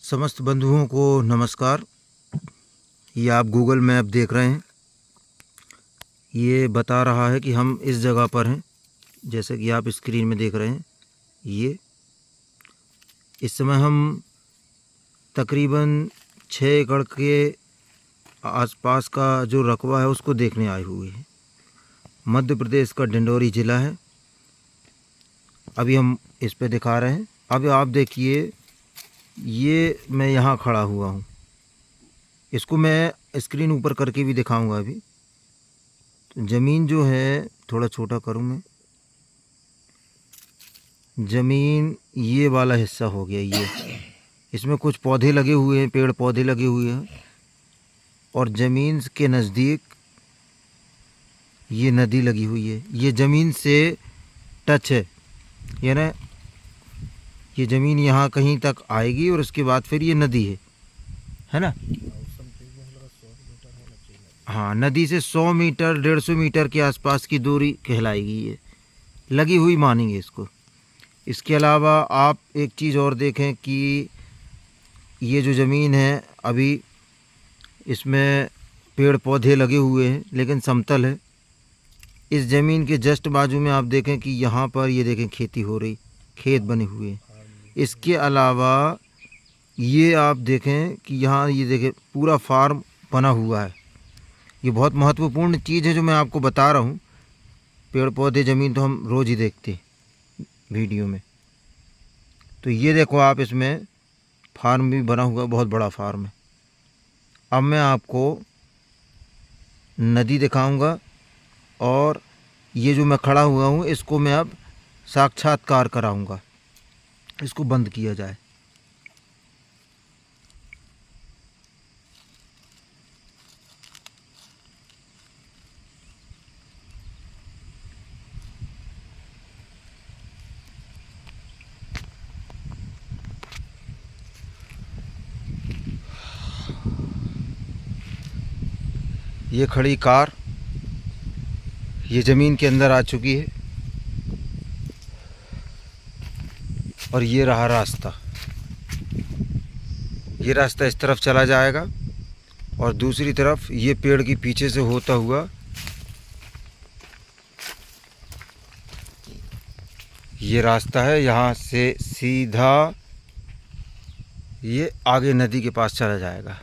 समस्त बंधुओं को नमस्कार। ये आप गूगल मैप देख रहे हैं। ये बता रहा है कि हम इस जगह पर हैं, जैसे कि आप स्क्रीन में देख रहे हैं। ये इस समय हम तकरीबन 6 एकड़ के आसपास का जो रकबा है उसको देखने आए हुए हैं। मध्य प्रदेश का डिंडोरी ज़िला है। अभी हम इस पे दिखा रहे हैं। अब आप देखिए, ये मैं यहाँ खड़ा हुआ हूँ। इसको मैं स्क्रीन ऊपर करके भी दिखाऊंगा। अभी तो ज़मीन जो है, थोड़ा छोटा करूँ मैं, ज़मीन ये वाला हिस्सा हो गया। ये इसमें कुछ पौधे लगे हुए हैं, पेड़ पौधे लगे हुए हैं, और ज़मीन के नज़दीक ये नदी लगी हुई है। ये ज़मीन से टच है, यानी ये ज़मीन यहाँ कहीं तक आएगी और उसके बाद फिर ये नदी है ना। हाँ, नदी से 100 मीटर 150 मीटर के आसपास की दूरी कहलाएगी। ये लगी हुई मानेंगे इसको। इसके अलावा आप एक चीज़ और देखें कि ये जो ज़मीन है, अभी इसमें पेड़ पौधे लगे हुए हैं लेकिन समतल है। इस ज़मीन के जस्ट बाजू में आप देखें कि यहाँ पर ये देखें खेती हो रही, खेत बने हुए हैं। इसके अलावा ये आप देखें कि यहाँ ये देखें पूरा फार्म बना हुआ है। ये बहुत महत्वपूर्ण चीज़ है जो मैं आपको बता रहा हूँ। पेड़ पौधे ज़मीन तो हम रोज़ ही देखते हैं वीडियो में। तो ये देखो आप, इसमें फार्म भी बना हुआ, बहुत बड़ा फार्म है। अब मैं आपको नदी दिखाऊंगा, और ये जो मैं खड़ा हुआ हूँ इसको मैं अब साक्षात्कार कराऊंगा। इसको बंद किया जाए। ये खड़ी कार ये ज़मीन के अंदर आ चुकी है, और ये रहा रास्ता। ये रास्ता इस तरफ चला जाएगा, और दूसरी तरफ ये पेड़ के पीछे से होता हुआ ये रास्ता है। यहाँ से सीधा ये आगे नदी के पास चला जाएगा।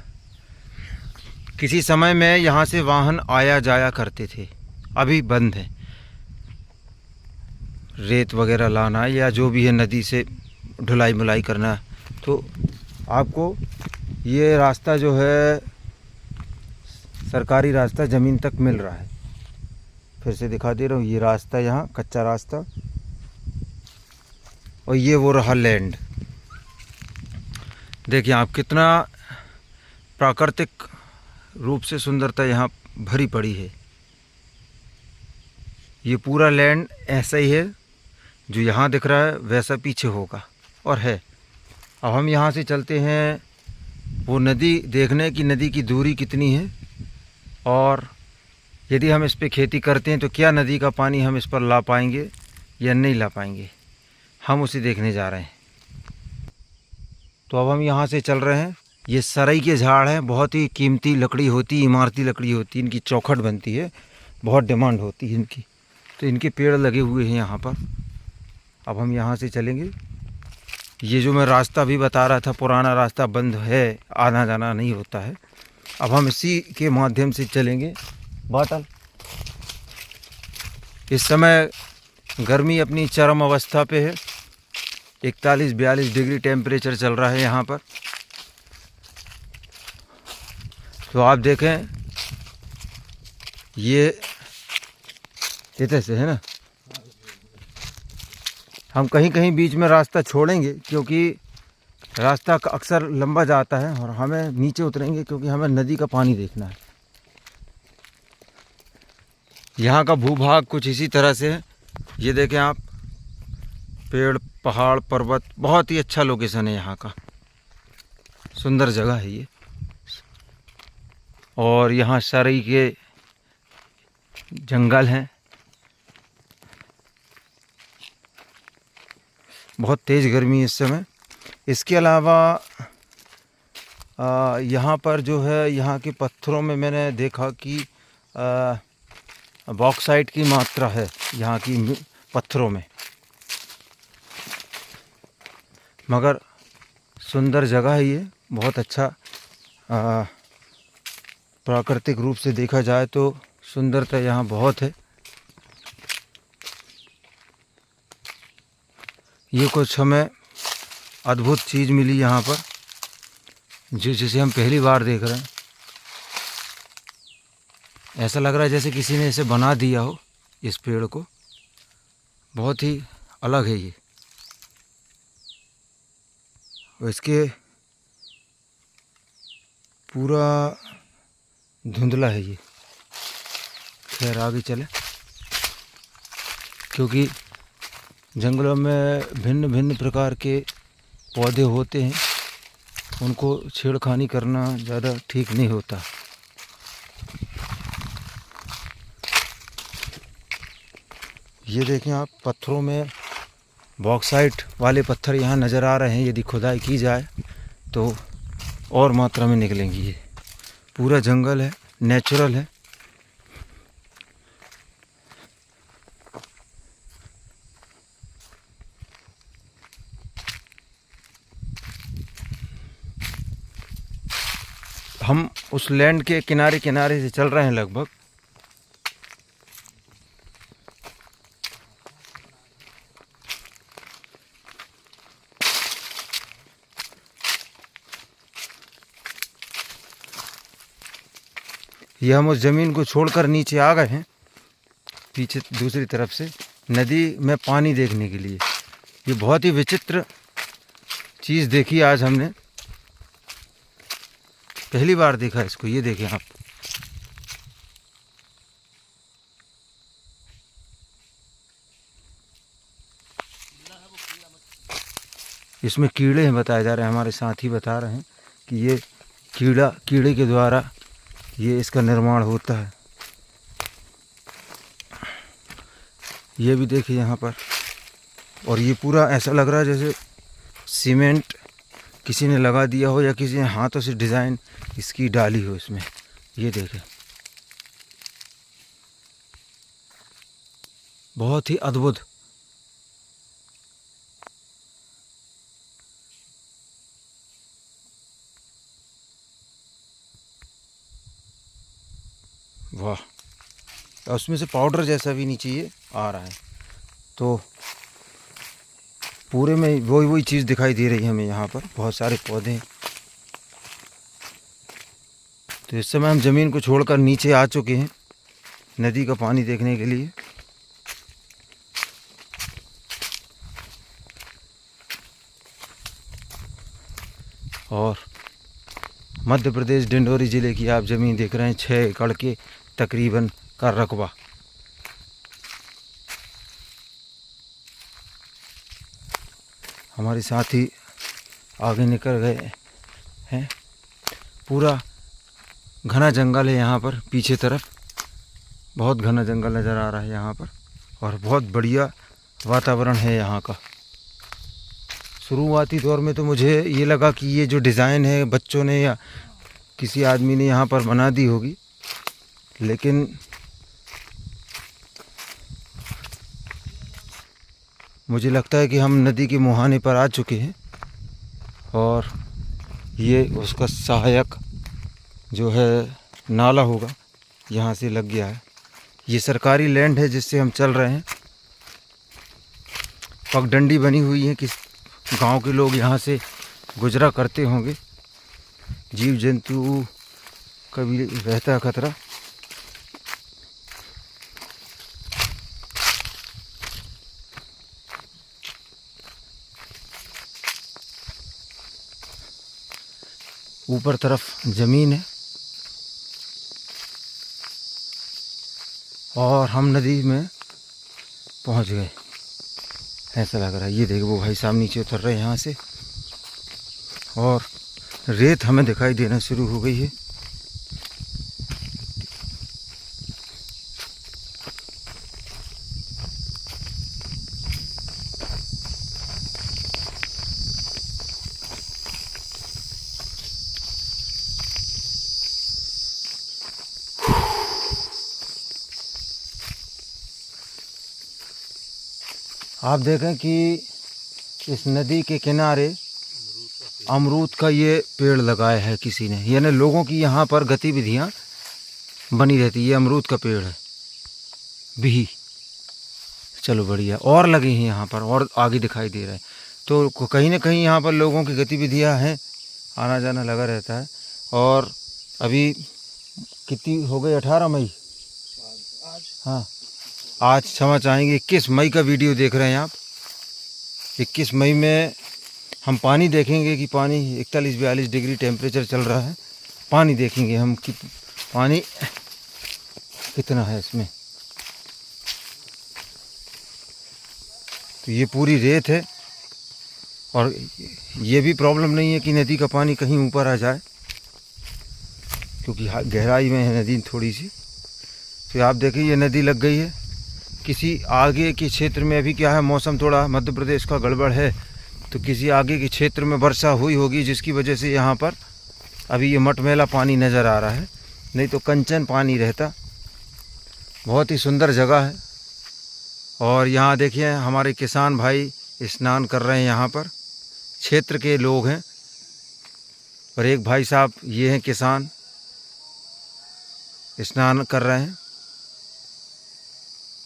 किसी समय में यहाँ से वाहन आया जाया करते थे, अभी बंद है। रेत वगैरह लाना या जो भी है, नदी से ढुलाई मुलाई करना, तो आपको ये रास्ता जो है सरकारी रास्ता ज़मीन तक मिल रहा है। फिर से दिखा दे रहा हूँ, ये रास्ता यहाँ कच्चा रास्ता, और ये वो रहा लैंड। देखिए आप, कितना प्राकृतिक रूप से सुंदरता यहाँ भरी पड़ी है। ये पूरा लैंड ऐसा ही है, जो यहाँ दिख रहा है वैसा पीछे होगा और है। अब हम यहाँ से चलते हैं वो नदी देखने की, नदी की दूरी कितनी है, और यदि हम इस पे खेती करते हैं तो क्या नदी का पानी हम इस पर ला पाएंगे या नहीं ला पाएंगे, हम उसे देखने जा रहे हैं। तो अब हम यहाँ से चल रहे हैं। ये सरई के झाड़ हैं, बहुत ही कीमती लकड़ी होती, इमारती लकड़ी होती, इनकी चौखट बनती है, बहुत डिमांड होती है इनकी। तो इनके पेड़ लगे हुए हैं यहाँ पर। अब हम यहाँ से चलेंगे। ये जो मैं रास्ता भी बता रहा था, पुराना रास्ता बंद है, आना जाना नहीं होता है। अब हम इसी के माध्यम से चलेंगे। बाटल, इस समय गर्मी अपनी चरम अवस्था पे है। 41-42 डिग्री टेम्परेचर चल रहा है यहाँ पर। तो आप देखें, ये इधर से है ना। हम कहीं कहीं बीच में रास्ता छोड़ेंगे, क्योंकि रास्ता अक्सर लंबा जाता है, और हमें नीचे उतरेंगे क्योंकि हमें नदी का पानी देखना है। यहाँ का भूभाग कुछ इसी तरह से है। ये देखें आप, पेड़ पहाड़ पर्वत, बहुत ही अच्छा लोकेशन है यहाँ का, सुंदर जगह है ये। और यहाँ सरई के जंगल हैं, बहुत तेज़ गर्मी इस समय। इसके अलावा यहाँ पर जो है, यहाँ के पत्थरों में मैंने देखा कि बॉक्साइट की मात्रा है यहाँ की पत्थरों में। मगर सुंदर जगह है ये, बहुत अच्छा। प्राकृतिक रूप से देखा जाए तो सुंदरता यहाँ बहुत है। ये कुछ हमें अद्भुत चीज़ मिली यहाँ पर, जिसे हम पहली बार देख रहे हैं। ऐसा लग रहा है जैसे किसी ने इसे बना दिया हो, इस पेड़ को। बहुत ही अलग है ये। और इसके पूरा धुंधला है ये। खैर आगे चले, क्योंकि जंगलों में भिन्न भिन्न प्रकार के पौधे होते हैं, उनको छेड़खानी करना ज़्यादा ठीक नहीं होता। ये देखें आप, पत्थरों में बॉक्साइट वाले पत्थर यहाँ नज़र आ रहे हैं। यदि खुदाई की जाए तो और मात्रा में निकलेंगी। ये पूरा जंगल है, नेचुरल है। हम उस लैंड के किनारे किनारे से चल रहे हैं लगभग। ये हम उस ज़मीन को छोड़कर नीचे आ गए हैं, पीछे दूसरी तरफ से नदी में पानी देखने के लिए। ये बहुत ही विचित्र चीज़ देखी आज हमने, पहली बार देखा इसको। ये देखें आप, इसमें कीड़े हैं बताए जा रहे हैं। हमारे साथी बता रहे हैं कि ये कीड़े के द्वारा ये इसका निर्माण होता है। ये भी देखिए यहाँ पर। और ये पूरा ऐसा लग रहा है जैसे सीमेंट किसी ने लगा दिया हो, या किसी ने हाथों से डिज़ाइन इसकी डाली हो इसमें। ये देखें, बहुत ही अद्भुत। वाह, और उसमें से पाउडर जैसा भी नीचे ये आ रहा है। तो पूरे में वही चीज़ दिखाई दे रही है हमें यहाँ पर। बहुत सारे पौधे हैं। तो इस समय हम ज़मीन को छोड़कर नीचे आ चुके हैं नदी का पानी देखने के लिए। और मध्य प्रदेश डिंडोरी ज़िले की आप ज़मीन देख रहे हैं, 6 एकड़ के तकरीबन का रकबा। हमारे साथी आगे निकल गए हैं। पूरा घना जंगल है यहाँ पर, पीछे तरफ बहुत घना जंगल नज़र आ रहा है यहाँ पर। और बहुत बढ़िया वातावरण है यहाँ का। शुरुआती दौर में तो मुझे ये लगा कि ये जो डिज़ाइन है बच्चों ने या किसी आदमी ने यहाँ पर बना दी होगी, लेकिन मुझे लगता है कि हम नदी के मुहाने पर आ चुके हैं। और ये उसका सहायक जो है नाला होगा, यहाँ से लग गया है। ये सरकारी लैंड है जिससे हम चल रहे हैं। पगडंडी बनी हुई है, किस गांव के लोग यहाँ से गुजरा करते होंगे। जीव जंतु का भी रहता है खतरा। ऊपर तरफ ज़मीन है और हम नदी में पहुंच गए, ऐसा लग रहा है। ये देखो, वो भाई साहब नीचे उतर रहे हैं यहाँ से, और रेत हमें दिखाई देना शुरू हो गई है। आप देखें कि इस नदी के किनारे अमरूद का ये पेड़ लगाया है किसी ने, यानी लोगों की यहाँ पर गतिविधियाँ बनी रहती है। ये अमरूद का पेड़ है भी, चलो बढ़िया, और लगे हैं यहाँ पर और आगे दिखाई दे रहा है। तो कहीं ना कहीं यहाँ पर लोगों की गतिविधियाँ हैं, आना जाना लगा रहता है। और अभी कितनी हो गई, 18 मई, हाँ आज क्षमा चाहेंगे 21 मई का वीडियो देख रहे हैं आप। 21 मई में हम पानी देखेंगे कि पानी 41-42 डिग्री टेम्परेचर चल रहा है। पानी देखेंगे हम कि पानी कितना है इसमें। तो ये पूरी रेत है, और ये भी प्रॉब्लम नहीं है कि नदी का पानी कहीं ऊपर आ जाए, क्योंकि गहराई में है नदी थोड़ी सी। तो आप देखिए ये नदी लग गई है किसी आगे के क्षेत्र में। अभी क्या है, मौसम थोड़ा मध्य प्रदेश का गड़बड़ है, तो किसी आगे के क्षेत्र में वर्षा हुई होगी, जिसकी वजह से यहाँ पर अभी ये मटमैला पानी नज़र आ रहा है, नहीं तो कंचन पानी रहता। बहुत ही सुंदर जगह है। और यहाँ देखिए हमारे किसान भाई स्नान कर रहे हैं, यहाँ पर क्षेत्र के लोग हैं। और एक भाई साहब ये हैं किसान, स्नान कर रहे हैं।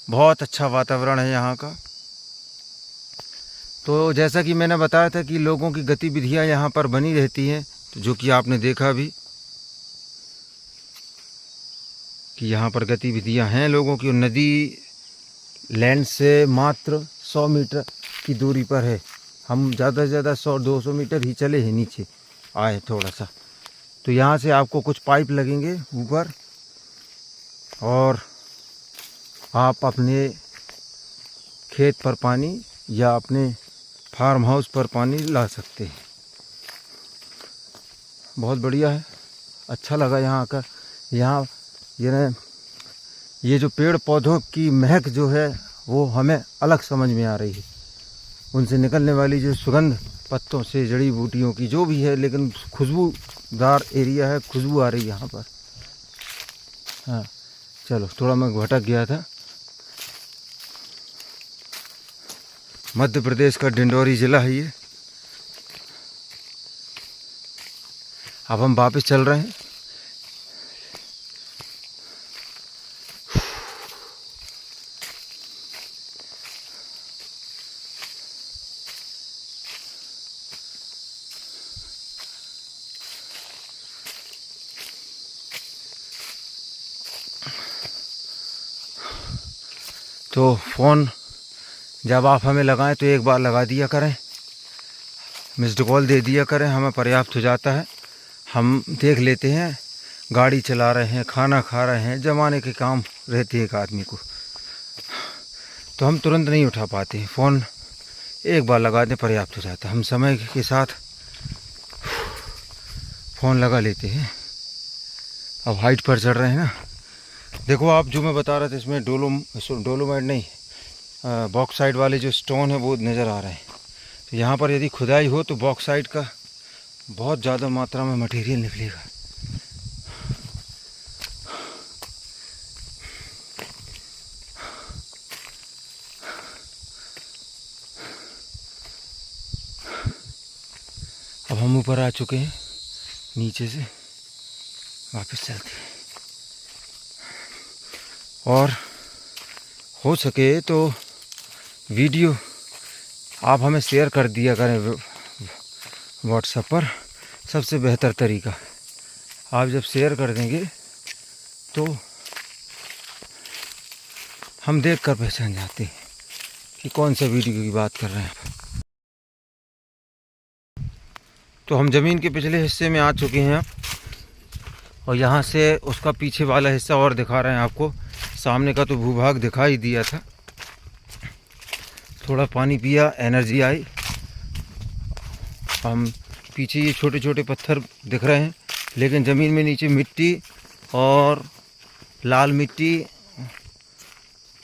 बहुत अच्छा वातावरण है यहाँ का। तो जैसा कि मैंने बताया था कि लोगों की गतिविधियाँ यहाँ पर बनी रहती हैं, तो जो कि आपने देखा भी कि यहाँ पर गतिविधियाँ हैं लोगों की। नदी लैंड से मात्र 100 मीटर की दूरी पर है। हम ज़्यादा से ज़्यादा 100-200 मीटर ही चले हैं, नीचे आए थोड़ा सा। तो यहाँ से आपको कुछ पाइप लगेंगे ऊपर, और आप अपने खेत पर पानी या अपने फार्म हाउस पर पानी ला सकते हैं। बहुत बढ़िया है, अच्छा लगा यहाँ आकर। यहाँ ये जो पेड़ पौधों की महक जो है वो हमें अलग समझ में आ रही है। उनसे निकलने वाली जो सुगंध, पत्तों से, जड़ी बूटियों की जो भी है, लेकिन खुशबूदार एरिया है, खुशबू आ रही है यहाँ पर। हाँ चलो, थोड़ा मैं भटक गया था। मध्य प्रदेश का डिंडौरी ज़िला है ये। अब हम वापस चल रहे हैं। तो फ़ोन जब आप हमें लगाएं तो एक बार लगा दिया करें, मिस्ड कॉल दे दिया करें, हमें पर्याप्त हो जाता है। हम देख लेते हैं, गाड़ी चला रहे हैं, खाना खा रहे हैं, ज़माने के काम रहते हैं एक आदमी को, तो हम तुरंत नहीं उठा पाते हैं। फ़ोन एक बार लगा दें पर्याप्त हो जाता है। हम समय के साथ फ़ोन लगा लेते हैं। अब हाइट पर चढ़ रहे हैं ना, देखो आप जो मैं बता रहा था, इसमें डोलोमाइट नहीं, बॉक्साइट वाले जो स्टोन है वो नज़र आ रहे हैं। तो यहाँ पर यदि खुदाई हो तो बॉक्साइट का बहुत ज़्यादा मात्रा में मटेरियल निकलेगा। अब हम ऊपर आ चुके हैं, नीचे से वापस चलते हैं। और हो सके तो वीडियो आप हमें शेयर कर दिया करें व्हाट्सएप पर, सबसे बेहतर तरीका। आप जब शेयर कर देंगे तो हम देखकर पहचान जाते हैं कि कौन सा वीडियो की बात कर रहे हैं आप। तो हम ज़मीन के पिछले हिस्से में आ चुके हैं अब, और यहाँ से उसका पीछे वाला हिस्सा और दिखा रहे हैं आपको। सामने का तो भूभाग दिखाई दिया था। थोड़ा पानी पिया, एनर्जी आई। हम पीछे ये छोटे छोटे पत्थर दिख रहे हैं, लेकिन ज़मीन में नीचे मिट्टी और लाल मिट्टी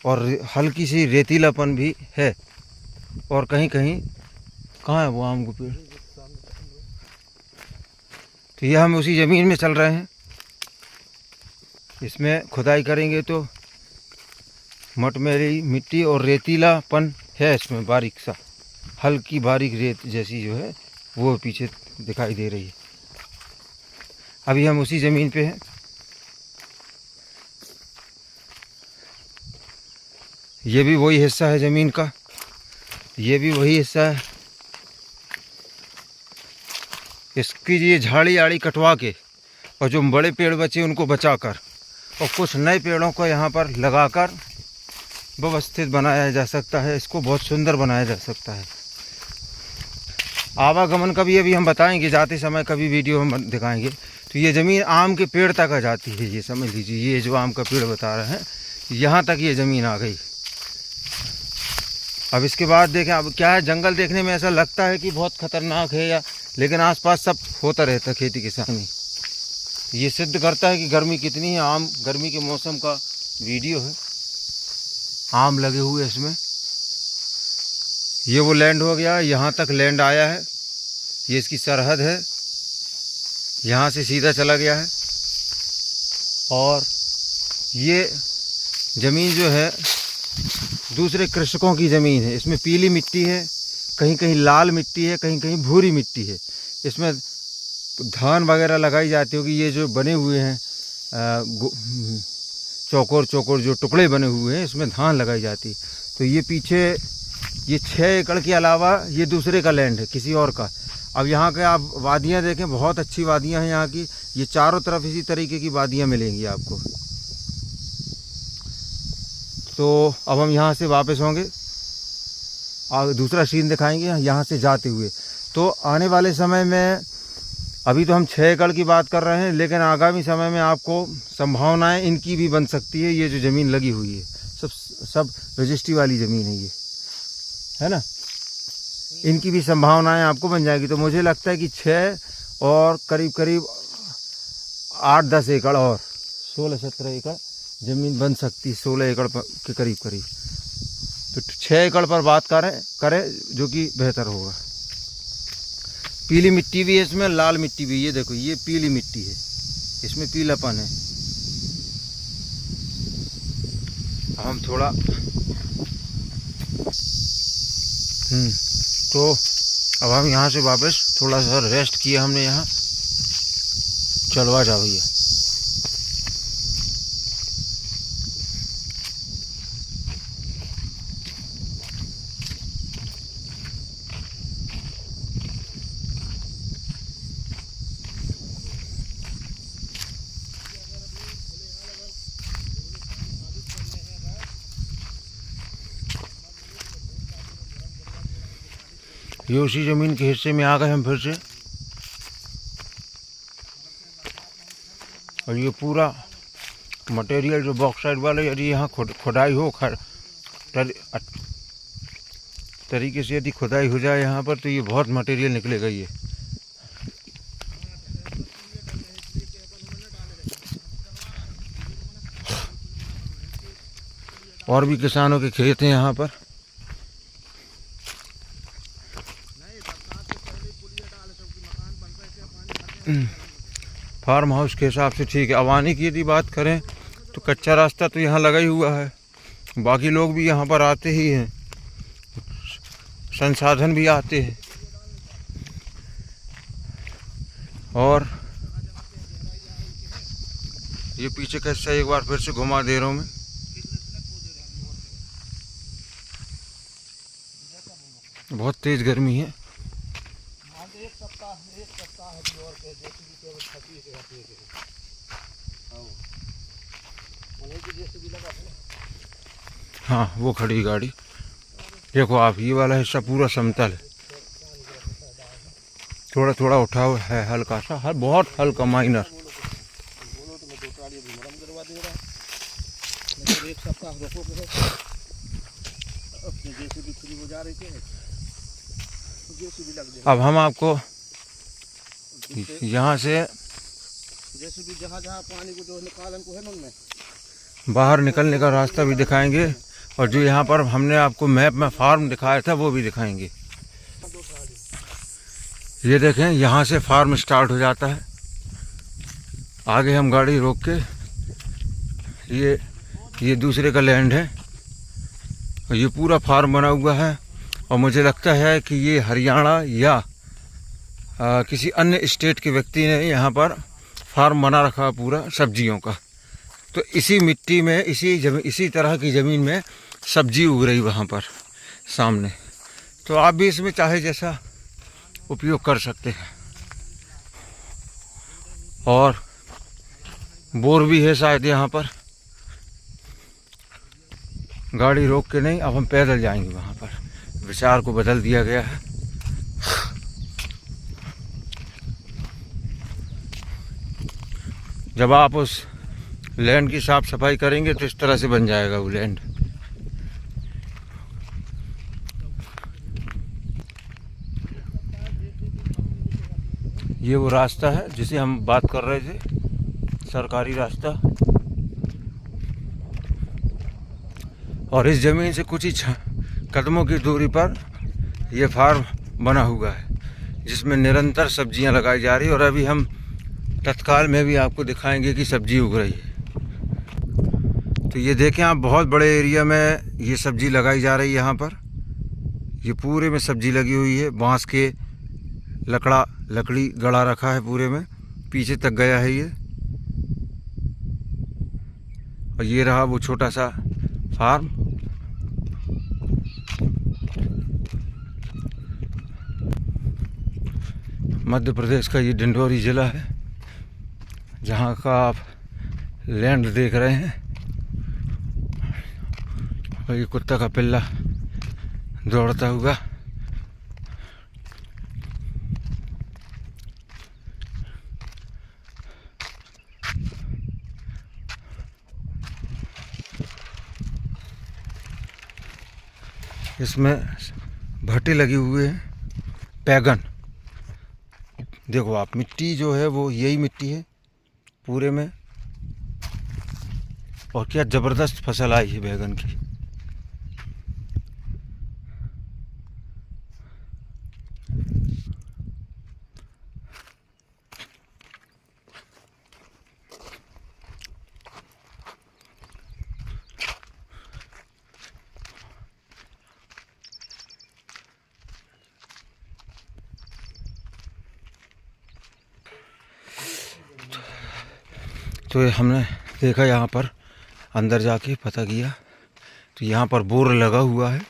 और हल्की सी रेतीलापन भी है। और कहीं कहीं कहाँ है वो आम का पेड़? तो ये हम उसी ज़मीन में चल रहे हैं। इसमें खुदाई करेंगे तो मटमैली मिट्टी और रेतीलापन है इसमें बारीक सा, हल्की बारीक रेत जैसी जो है वो पीछे दिखाई दे रही है। अभी हम उसी ज़मीन पे हैं। ये भी वही हिस्सा है ज़मीन का, ये भी वही हिस्सा है। इसकी ये झाड़ी आड़ी कटवा के और जो बड़े पेड़ बचे उनको बचाकर और कुछ नए पेड़ों को यहाँ पर लगाकर व्यवस्थित बनाया जा सकता है। इसको बहुत सुंदर बनाया जा सकता है। आवागमन का भी अभी हम बताएंगे, जाते समय कभी वीडियो हम दिखाएंगे। तो ये ज़मीन आम के पेड़ तक आ जाती है, ये समझ लीजिए। ये जो आम का पेड़ बता रहे हैं यहाँ तक ये ज़मीन आ गई। अब इसके बाद देखें, अब क्या है, जंगल देखने में ऐसा लगता है कि बहुत ख़तरनाक है या, लेकिन आसपास सब होता रहता है खेती किसानी। ये सिद्ध करता है कि गर्मी कितनी है। आम गर्मी के मौसम का वीडियो है, आम लगे हुए इसमें। ये वो लैंड हो गया, यहाँ तक लैंड आया है, ये इसकी सरहद है, यहाँ से सीधा चला गया है। और ये ज़मीन जो है दूसरे कृषकों की ज़मीन है। इसमें पीली मिट्टी है, कहीं कहीं लाल मिट्टी है, कहीं कहीं भूरी मिट्टी है। इसमें धान वगैरह लगाई जाती होगी। ये जो बने हुए हैं चौकोर चौकोर जो टुकड़े बने हुए हैं, इसमें धान लगाई जाती। तो ये पीछे ये 6 एकड़ के अलावा ये दूसरे का लैंड है, किसी और का। अब यहाँ के आप वादियाँ देखें, बहुत अच्छी वादियाँ हैं यहाँ की। ये चारों तरफ इसी तरीके की वादियाँ मिलेंगी आपको। तो अब हम यहाँ से वापस होंगे, दूसरा सीन दिखाएंगे यहाँ से जाते हुए। तो आने वाले समय में, अभी तो हम 6 एकड़ की बात कर रहे हैं, लेकिन आगामी समय में आपको संभावनाएं इनकी भी बन सकती है। ये जो ज़मीन लगी हुई है सब रजिस्ट्री वाली ज़मीन है, ये है ना, इनकी भी संभावनाएं आपको बन जाएगी। तो मुझे लगता है कि 6 और करीब करीब 8-10 एकड़ और 16-17 एकड़ ज़मीन बन सकती, 16 एकड़ के करीब करीब। तो 6 एकड़ पर बात करें जो कि बेहतर होगा। पीली मिट्टी भी है इसमें, लाल मिट्टी भी। ये देखो, ये पीली मिट्टी है, इसमें पीलापन है। हम थोड़ा तो अब हम यहाँ से वापस थोड़ा सा रेस्ट किया हमने यहाँ। चलवा जा भैया। ये उसी ज़मीन के हिस्से में आ गए हम फिर से। और ये पूरा मटेरियल जो बॉक्साइड वाले, यदि यहाँ खुदाई हो तरीके से यदि खुदाई हो जाए यहाँ पर, तो ये बहुत मटेरियल निकलेगा। ये और भी किसानों के खेत हैं यहाँ पर। फार्म हाउस के हिसाब से ठीक है। आवानी की यदि बात करें तो कच्चा रास्ता तो यहाँ लगा ही हुआ है, बाकी लोग भी यहाँ पर आते ही हैं, संसाधन भी आते हैं। और ये पीछे का हिस्सा एक बार फिर से घुमा दे रहा हूँ मैं। बहुत तेज गर्मी है। हाँ, वो खड़ी गाड़ी देखो आप। ये वाला हिस्सा पूरा समतल है, थोड़ा थोड़ा उठाव है, हल्का सा, बहुत हल्का माइनर। अब हम आपको यहाँ से जहाँ पानी को जो निकालन को है ना, उनमें बाहर निकलने का रास्ता भी दिखाएंगे। और जो यहाँ पर हमने आपको मैप में फार्म दिखाया था वो भी दिखाएंगे। ये देखें, यहाँ से फार्म स्टार्ट हो जाता है। आगे हम गाड़ी रोक के, ये दूसरे का लैंड है। और ये पूरा फार्म बना हुआ है और मुझे लगता है कि ये हरियाणा या किसी अन्य स्टेट के व्यक्ति ने यहाँ पर फार्म बना रखा है पूरा सब्जियों का। तो इसी मिट्टी में इसी तरह की ज़मीन में सब्जी उग रही वहाँ पर सामने। तो आप भी इसमें चाहे जैसा उपयोग कर सकते हैं। और बोर भी है शायद यहाँ पर। गाड़ी रोक के नहीं, अब हम पैदल जाएंगे वहाँ पर। विचार को बदल दिया गया है। जब आप उस लैंड की साफ सफाई करेंगे तो इस तरह से बन जाएगा वो लैंड। ये वो रास्ता है जिसे हम बात कर रहे थे, सरकारी रास्ता। और इस ज़मीन से कुछ ही कदमों की दूरी पर यह फार्म बना हुआ है जिसमें निरंतर सब्जियां लगाई जा रही है। और अभी हम तत्काल में भी आपको दिखाएंगे कि सब्जी उग रही है। तो ये देखें आप, बहुत बड़े एरिया में ये सब्जी लगाई जा रही है। यहाँ पर ये पूरे में सब्जी लगी हुई है। बांस के लकड़ी गड़ा रखा है पूरे में, पीछे तक गया है ये। और ये रहा वो छोटा सा फार्म। मध्य प्रदेश का ये डिंडोरी ज़िला है जहाँ का आप लैंड देख रहे हैं। और ये कुत्ता का पिल्ला दौड़ता हुआ। इसमें भट्टे लगे हुए हैं, बैगन। देखो आप, मिट्टी जो है वो यही मिट्टी है पूरे में। और क्या ज़बरदस्त फसल आई है बैगन की। तो हमने देखा यहाँ पर, अंदर जाके पता किया तो यहाँ पर बोर लगा हुआ है।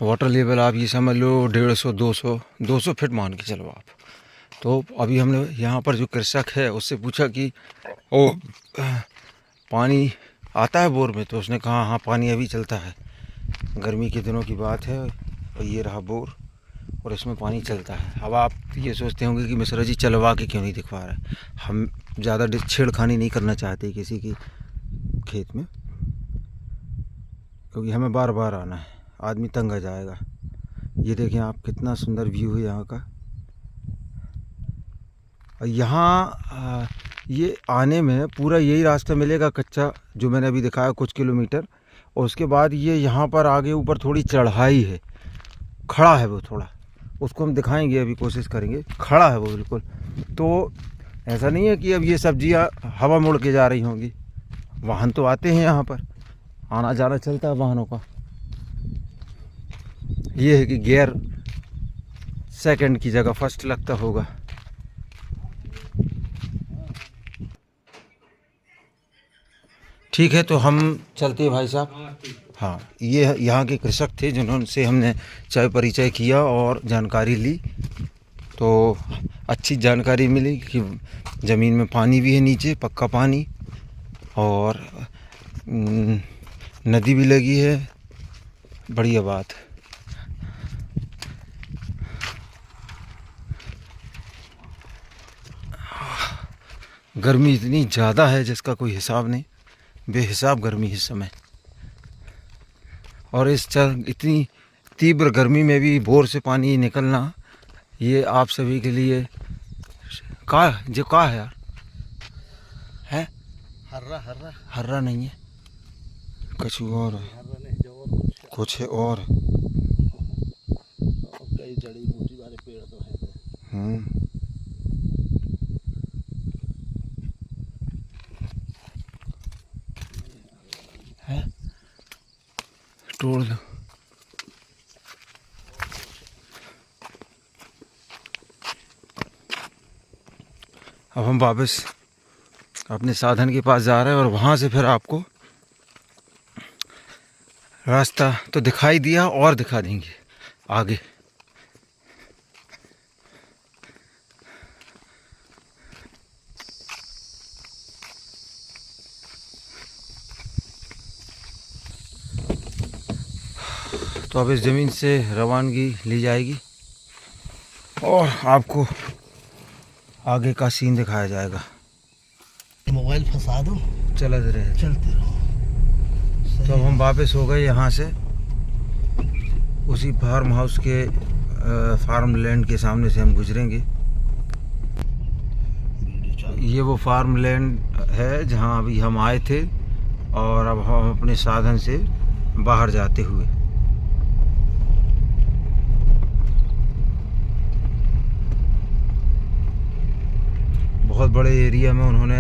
वाटर लेवल आप ये समझ लो 150 200 फीट मान के चलो आप। तो अभी हमने यहाँ पर जो कृषक है उससे पूछा कि ओ पानी आता है बोर में? तो उसने कहा हाँ पानी अभी चलता है, गर्मी के दिनों की बात है। और ये रहा बोर और इसमें पानी चलता है। अब आप ये सोचते होंगे कि मिश्रा जी चलवा के क्यों नहीं दिखवा रहा है। हम ज़्यादा छेड़खानी नहीं करना चाहते किसी की खेत में, क्योंकि हमें बार बार आना है, आदमी तंग आ जाएगा। ये देखें आप, कितना सुंदर व्यू है यहाँ का। यहाँ ये आने में पूरा यही रास्ता मिलेगा कच्चा जो मैंने अभी दिखाया, कुछ किलोमीटर। और उसके बाद ये यहाँ पर आगे ऊपर थोड़ी चढ़ाई है, खड़ा है वो थोड़ा, उसको हम दिखाएंगे, अभी कोशिश करेंगे। खड़ा है वो बिल्कुल। तो ऐसा नहीं है कि अब ये सब्जियाँ हवा मुड़ के जा रही होंगी। वाहन तो आते हैं यहाँ पर, आना जाना चलता है वाहनों का। ये है कि गियर सेकंड की जगह फर्स्ट लगता होगा। ठीक है, तो हम चलते हैं भाई साहब। हाँ, ये यहाँ के कृषक थे जिन्होंने हमने चाय परिचय किया और जानकारी ली। तो अच्छी जानकारी मिली कि ज़मीन में पानी भी है, नीचे पक्का पानी, और नदी भी लगी है। बढ़िया बात। गर्मी इतनी ज़्यादा है जिसका कोई हिसाब नहीं, बेहिसाब गर्मी इस समय। और इतनी तीव्र गर्मी में भी बोर से पानी निकलना, ये आप सभी के लिए का है यार, है हर्रा नहीं है, कुछ और है, कुछ है और। कई जड़ी बूटी वाले पेड़ तो हैं। तोड़ दो। अब हम वापस अपने साधन के पास जा रहे हैं और वहाँ से फिर आपको रास्ता तो दिखाई दिया और दिखा देंगे आगे। तो अब इस ज़मीन से रवानगी ली जाएगी और आपको आगे का सीन दिखाया जाएगा। मोबाइल फंसा दो, चलते रहे। तो अब हम वापस हो गए यहाँ से, उसी फार्म हाउस के फार्म लैंड के सामने से हम गुजरेंगे। ये वो फार्म लैंड है जहाँ अभी हम आए थे और अब हम अपने साधन से बाहर जाते हुए। बहुत बड़े एरिया में उन्होंने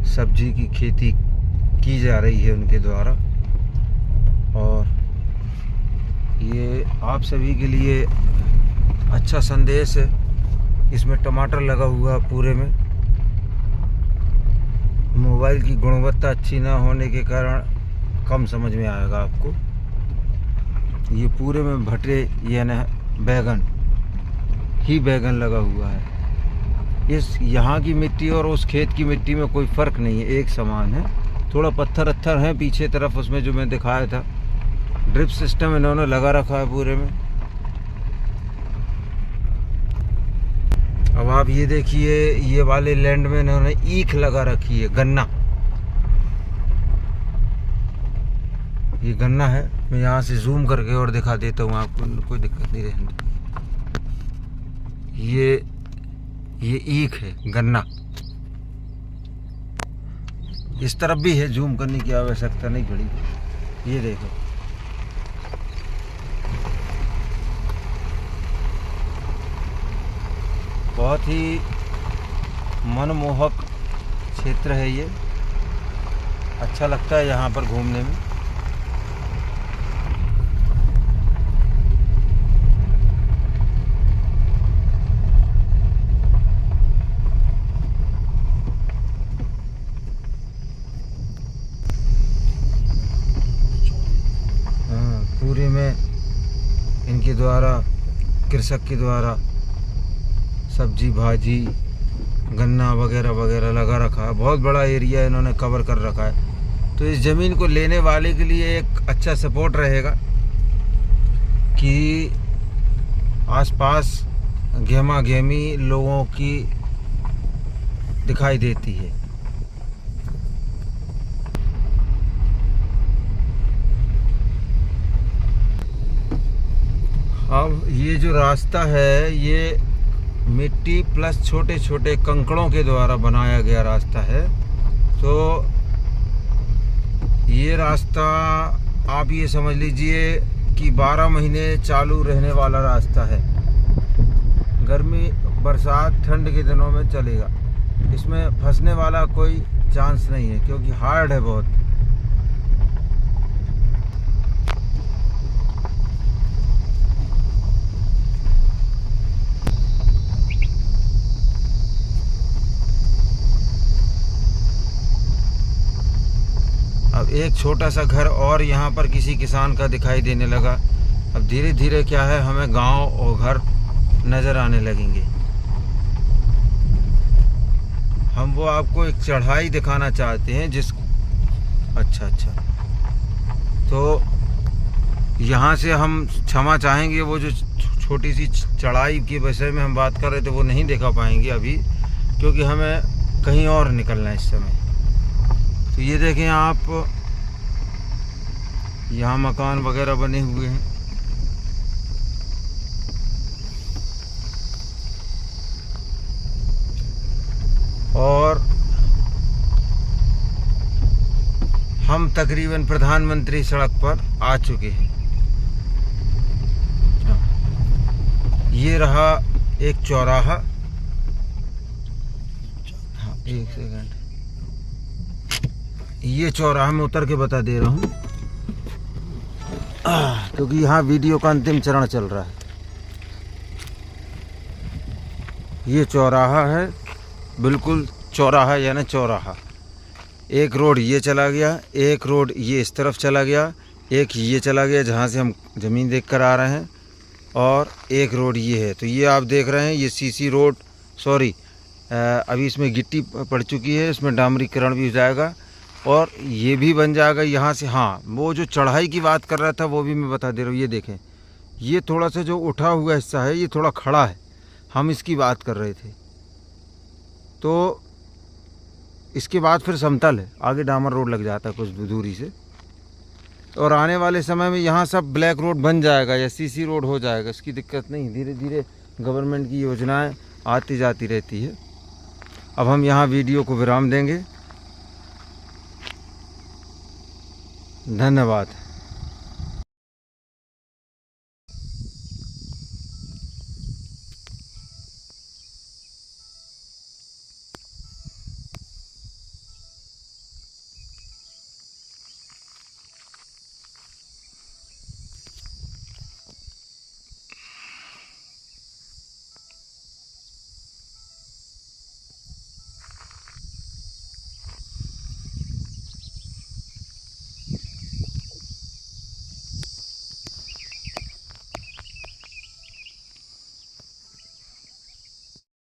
सब्जी की खेती की जा रही है उनके द्वारा, और ये आप सभी के लिए अच्छा संदेश है। इसमें टमाटर लगा हुआ है पूरे में। मोबाइल की गुणवत्ता अच्छी ना होने के कारण कम समझ में आएगा आपको। ये पूरे में भटे यानी बैगन ही बैगन लगा हुआ है। इस यहाँ की मिट्टी और उस खेत की मिट्टी में कोई फ़र्क नहीं है, एक समान है। थोड़ा पत्थर अत्थर है पीछे तरफ, उसमें जो मैं दिखाया था। ड्रिप सिस्टम इन्होंने लगा रखा है पूरे में। अब आप ये देखिए, ये वाले लैंड में इन्होंने ईख लगा रखी है, गन्ना। ये गन्ना है। मैं यहाँ से जूम करके और दिखा देता हूँ आपको, कोई दिक्कत नहीं रहेगी। ये ईख है, गन्ना। इस तरफ भी है, जूम करने की आवश्यकता नहीं पड़ी। ये देखो, बहुत ही मनमोहक क्षेत्र है ये। अच्छा लगता है यहाँ पर घूमने में। पूरे में इनके द्वारा, कृषक के द्वारा सब्जी भाजी गन्ना वगैरह वगैरह लगा रखा है। बहुत बड़ा एरिया इन्होंने कवर कर रखा है। तो इस ज़मीन को लेने वाले के लिए एक अच्छा सपोर्ट रहेगा कि आसपास गहमा गहमी लोगों की दिखाई देती है। अब ये जो रास्ता है, ये मिट्टी प्लस छोटे छोटे कंकड़ों के द्वारा बनाया गया रास्ता है। तो ये रास्ता आप ये समझ लीजिए कि 12 महीने चालू रहने वाला रास्ता है। गर्मी, बरसात, ठंड के दिनों में चलेगा। इसमें फंसने वाला कोई चांस नहीं है, क्योंकि हार्ड है बहुत। अब एक छोटा सा घर और यहाँ पर किसी किसान का दिखाई देने लगा। अब धीरे धीरे क्या है, हमें गांव और घर नज़र आने लगेंगे। हम वो आपको एक चढ़ाई दिखाना चाहते हैं जिस अच्छा तो यहाँ से हम क्षमा चाहेंगे, वो जो छोटी सी चढ़ाई के विषय में हम बात कर रहे थे वो नहीं दिखा पाएंगे अभी, क्योंकि हमें कहीं और निकलना है इस समय। तो ये देखें आप, यहाँ मकान वगैरह बने हुए हैं। और हम तकरीबन प्रधानमंत्री सड़क पर आ चुके हैं। ये रहा एक चौराहा। हाँ, एक सेकंड, ये चौराहा में उतर के बता दे रहा हूँ। क्योंकि यहाँ वीडियो का अंतिम चरण चल रहा है। ये चौराहा है, बिल्कुल चौराहा यानी चौराहा। एक रोड ये चला गया, एक रोड ये इस तरफ चला गया, एक ये चला गया जहाँ से हम ज़मीन देख कर आ रहे हैं, और एक रोड ये है। तो ये आप देख रहे हैं ये सीसी रोड, सॉरी अभी इसमें गिट्टी पड़ चुकी है, इसमें डामरीकरण भी हो जाएगा और ये भी बन जाएगा यहाँ से। हाँ, वो जो चढ़ाई की बात कर रहा था वो भी मैं बता दे रहा हूँ। ये देखें, ये थोड़ा सा जो उठा हुआ हिस्सा है ये थोड़ा खड़ा है, हम इसकी बात कर रहे थे। तो इसके बाद फिर समतल है, आगे डामर रोड लग जाता है कुछ दूरी से, और आने वाले समय में यहाँ सब ब्लैक रोड बन जाएगा या सीसी रोड हो जाएगा। इसकी दिक्कत नहीं, धीरे धीरे गवर्नमेंट की योजनाएं आती जाती रहती है। अब हम यहाँ वीडियो को विराम देंगे। धन्यवाद।